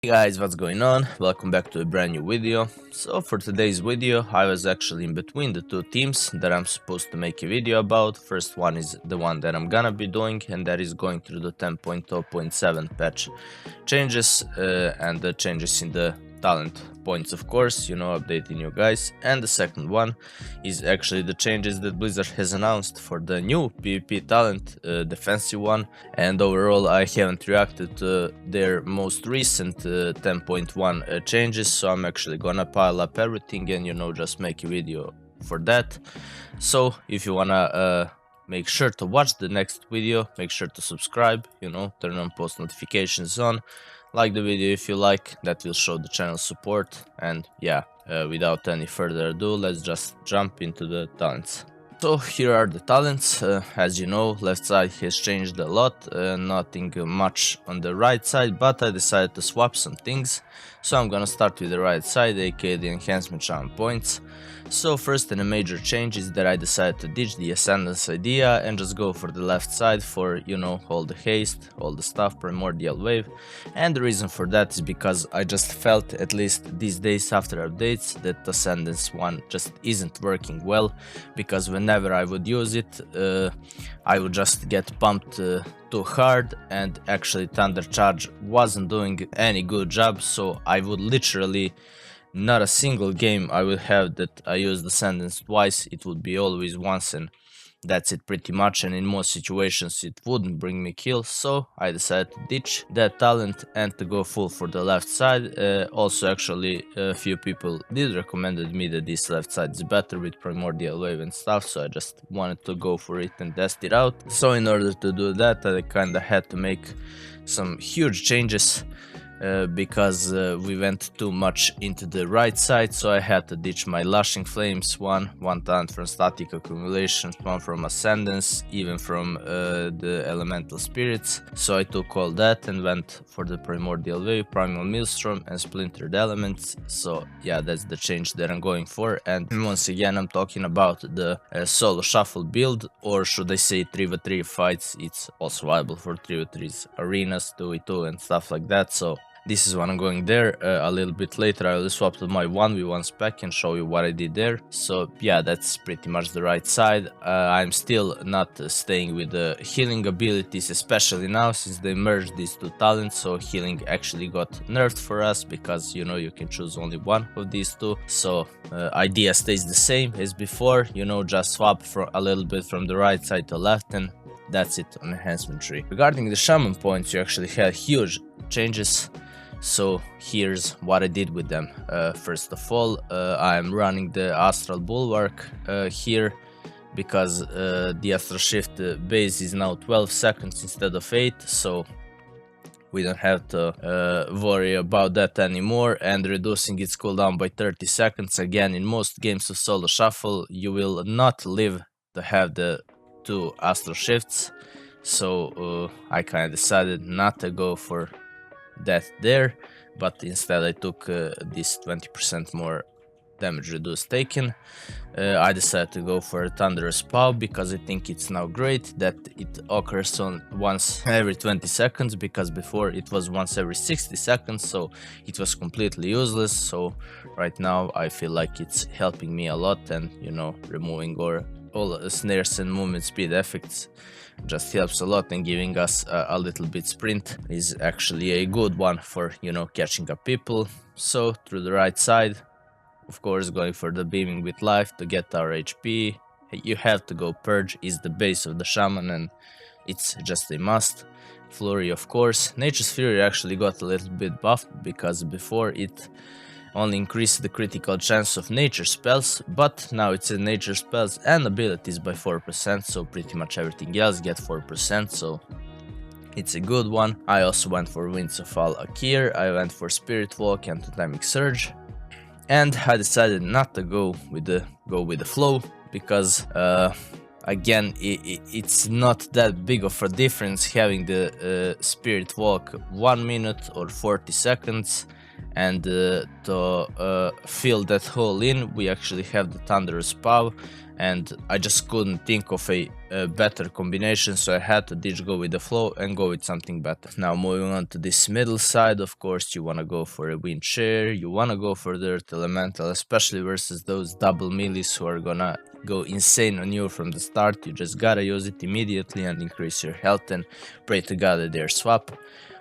Hey guys, what's going on? Welcome back to a brand new video. So for today's video, I was actually in between the two teams that I'm supposed to make a video about. First one is the one that I'm gonna be doing, and that is going through the 10.0.7 patch changes and the changes in the talent points, of course, updating you guys. And the second one is actually the changes that Blizzard has announced for the new PvP talent, defensive one. And overall, I haven't reacted to their most recent 10.1 changes, so I'm actually gonna pile up everything and just make a video for that. So if you wanna make sure to watch the next video, make sure to subscribe, turn on post notifications on, like the video if you like, that will show the channel support. And yeah, without any further ado, let's just jump into the talents. So here are the talents. As you know, left side has changed a lot, nothing much on the right side, but I decided to swap some things. So I'm gonna start with the right side, aka the Enhancement Shaman points. So first, and a major change is that I decided to ditch the Ascendance idea and just go for the left side for, all the haste, all the stuff, Primordial Wave. And the reason for that is because I just felt, at least these days after updates, that Ascendance 1 just isn't working well, because whenever I would use it, I would just get pumped too hard, and actually Thunder Charge wasn't doing any good job. So I would literally, not a single game I would have that I used Ascendance twice. It would be always once, and that's it pretty much, and in most situations it wouldn't bring me kills. So I decided to ditch that talent and to go full for the left side. Also, actually, a few people did recommended me that this left side is better with Primordial Wave and stuff, so I just wanted to go for it and test it out. So in order to do that, I kinda had to make some huge changes, because we went too much into the right side. So I had to ditch my Lashing Flames, one talent from Static Accumulation, one from Ascendance, even from the Elemental Spirits. So I took all that and went for the Primordial Wave, Primal Maelstrom, and Splintered Elements. So yeah, that's the change that I'm going for. And once again, I'm talking about the solo shuffle build, or should I say 3v3 fights. It's also viable for 3v3s, arenas, 2v2 and stuff like that. So this is what I'm going there. A little bit later I will swap to my 1v1 spec and show you what I did there. So yeah, that's pretty much the right side. I'm still not staying with the healing abilities, especially now since they merged these two talents. So healing actually got nerfed for us, because you can choose only one of these two. So idea stays the same as before, just swap for a little bit from the right side to left, and that's it on enhancement tree. Regarding the shaman points, you actually had huge changes. So here's what I did with them. First of all, I'm running the Astral Bulwark here, because the Astral Shift base is now 12 seconds instead of 8, so we don't have to worry about that anymore, and reducing its cooldown by 30 seconds. Again, in most games of solo shuffle, you will not live to have the two Astral Shifts, so I kind of decided not to go for that there, but instead I took this 20% more damage reduced taken. I decided to go for a Thunderous Paw, because I think it's now great that it occurs on once every 20 seconds, because before it was once every 60 seconds, so it was completely useless. So right now I feel like it's helping me a lot, and removing all snares and movement speed effects just helps a lot, and giving us a little bit sprint is actually a good one for catching up people. So through the right side, of course, going for the Beaming with Life to get our HP. You have to go Purge, is the base of the Shaman, and it's just a must. Flurry, of course. Nature's Fury actually got a little bit buffed, because before it only increased the critical chance of nature spells, but now it's in nature spells and abilities by 4%, so pretty much everything else get 4%, so it's a good one. I also went for Winds of Al Akir, I went for Spirit Walk and Totemic Surge, and I decided not to go with the flow, because again, it's not that big of a difference having the Spirit Walk 1 minute or 40 seconds, and to fill that hole in, we actually have the Thunderous Paw, and I just couldn't think of a better combination, so I had to go with the flow and go with something better. Now moving on to this middle side, of course you wanna go for a Wind Shear, you wanna go for the Earth Elemental, especially versus those double melees who are gonna go insane on you from the start. You just gotta use it immediately and increase your health and pray to God that they're swap.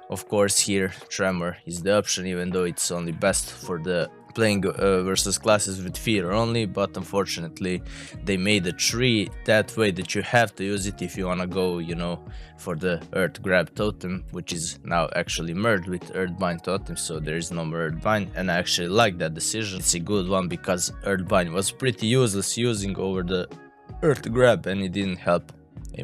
Of course here Tremor is the option, even though it's only best for the playing versus classes with fear only, but unfortunately they made a tree that way that you have to use it if you wanna go, you know, for the Earth Grab totem, which is now actually merged with Earthbind totem, so there is no more Earthbind, and I actually like that decision. It's a good one because Earthbind was pretty useless using over the Earth Grab and it didn't help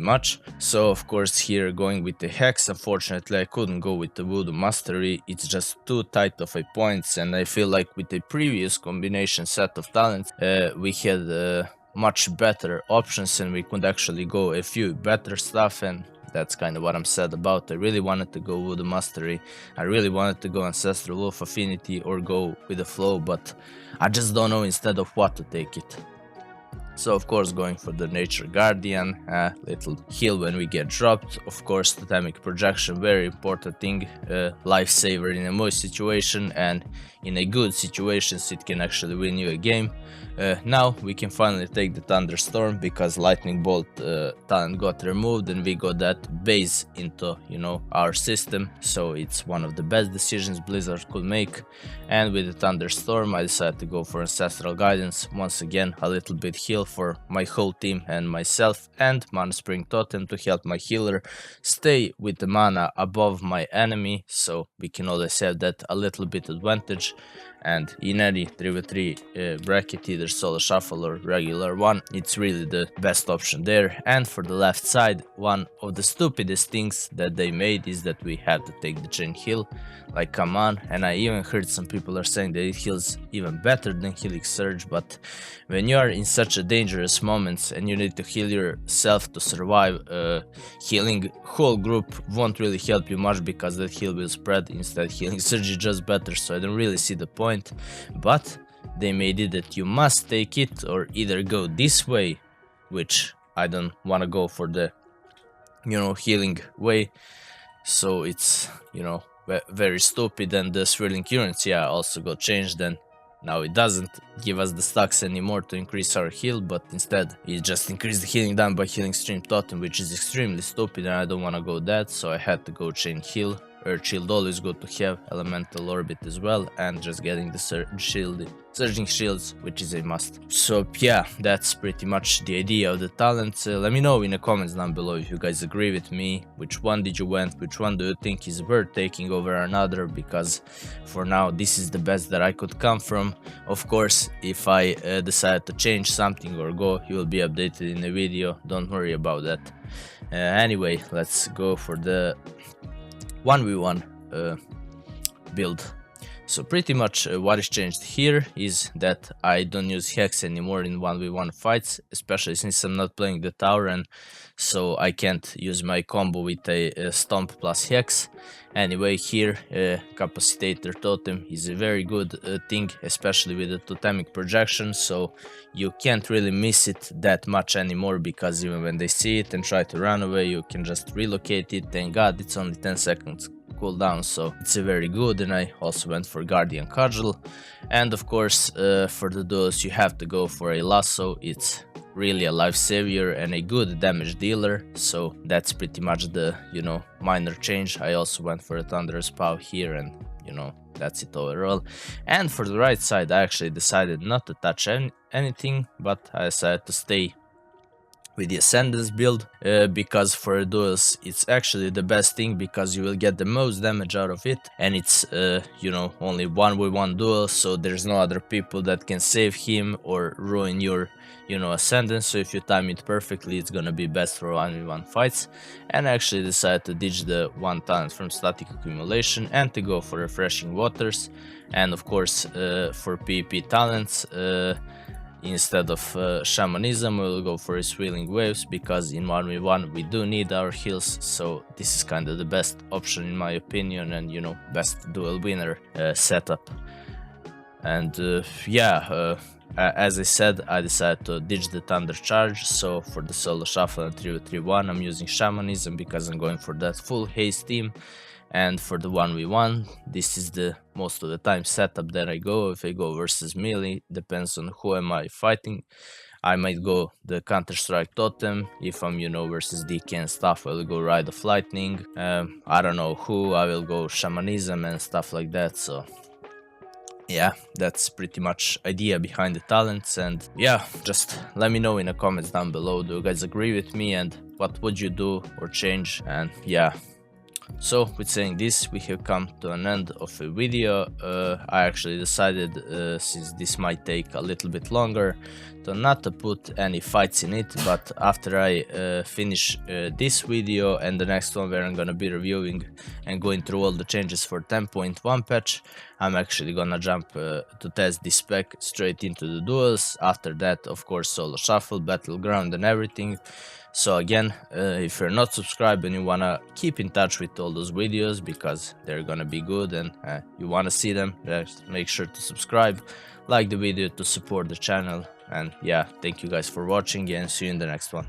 much. So of course here going with the Hex, unfortunately I couldn't go with the Voodoo Mastery, it's just too tight of a points, and I feel like with the previous combination set of talents we had much better options and we could actually go a few better stuff, and that's kind of what I'm sad about. I really wanted to go Voodoo Mastery, I really wanted to go Ancestral Wolf Affinity or go with the flow, but I just don't know instead of what to take it. So of course going for the Nature Guardian, little heal when we get dropped. Of course Totemic Projection, very important thing, lifesaver in a moist situation, and in a good situations it can actually win you a game. Now we can finally take the Thunderstorm because Lightning Bolt talent got removed and we got that base into, you know, our system, so it's one of the best decisions Blizzard could make. And with the Thunderstorm I decided to go for Ancestral Guidance, once again a little bit heal for my whole team and myself, and Mana Spring Totem to help my healer stay with the mana above my enemy, so we can always have that a little bit advantage. And in any 3v3 bracket, either solo shuffle or regular one, it's really the best option there. And for the left side, one of the stupidest things that they made is that we had to take the chain heal. Like, come on. And I even heard some people are saying that it heals even better than Helix Surge, but when you are in such a dangerous moments and you need to heal yourself to survive, healing whole group won't really help you much because that heal will spread. Instead, Healing Surge is just better, so I don't really see the point. But they made it that you must take it or either go this way, which I don't want to go for the, you know, healing way, so it's, you know, very stupid. And the Swirling Currents, yeah, also got changed, and now it doesn't give us the stacks anymore to increase our heal, but instead it just increased the healing done by Healing Stream Totem, which is extremely stupid and I don't want to go that, so I had to go chain heal. Earth Shield always good to have, Elemental Orbit as well, and just getting the Surging Shields, which is a must. So yeah, that's pretty much the idea of the talents. Let me know in the comments down below if you guys agree with me, which one did you went, which one do you think is worth taking over another, because for now this is the best that I could come from. Of course, if I decide to change something or go, you will be updated in the video, don't worry about that. Anyway, let's go for the 1v1 build. So pretty much what is changed here is that I don't use Hex anymore in 1v1 fights, especially since I'm not playing the tower, and so I can't use my combo with a Stomp plus Hex. Anyway, here Capacitator Totem is a very good thing, especially with the Totemic Projection, so you can't really miss it that much anymore, because even when they see it and try to run away, you can just relocate it. Thank God it's only 10 seconds cooldown, so it's a very good. And I also went for Guardian Cudgel, and of course for the duels you have to go for a Lasso. It's really a life savior and a good damage dealer, so that's pretty much the, you know, minor change. I also went for a Thunderous Paw here, and you know, that's it overall. And for the right side I actually decided not to touch anything, but I decided to stay with the Ascendance build, because for duels it's actually the best thing, because you will get the most damage out of it, and it's you know, only 1v1 duel, so there's no other people that can save him or ruin your, you know, Ascendance. So if you time it perfectly, it's gonna be best for 1v1 fights. And I actually decided to ditch the one talent from Static Accumulation and to go for Refreshing Waters. And of course for PvP talents, instead of shamanism, we'll go for his wheeling waves, because in 1v1 we do need our heals, so this is kind of the best option in my opinion, and you know, best duel winner setup. And as I said, I decided to ditch the Thunder Charge, so for the solo shuffle and 3v3-1 I'm using Shamanism because I'm going for that full haste team. And for the 1v1, this is the most of the time setup that I go. If I go versus melee, depends on who am I fighting. I might go the Counter-Strike Totem. If I'm, you know, versus DK and stuff, I'll go Ride of Lightning. I don't know who, I will go Shamanism and stuff like that, so yeah, that's pretty much idea behind the talents. And yeah, just let me know in the comments down below, do you guys agree with me, and what would you do or change? And yeah, so with saying this, we have come to an end of a video. I actually decided, since this might take a little bit longer, to not to put any fights in it, but after I finish this video and the next one where I'm gonna be reviewing and going through all the changes for 10.1 patch, I'm actually gonna jump to test this spec straight into the duels. After that, of course, solo shuffle, battleground and everything. So again, if you're not subscribed and you wanna keep in touch with all those videos because they're gonna be good and you wanna see them, just make sure to subscribe, like the video to support the channel. And yeah, thank you guys for watching and see you in the next one.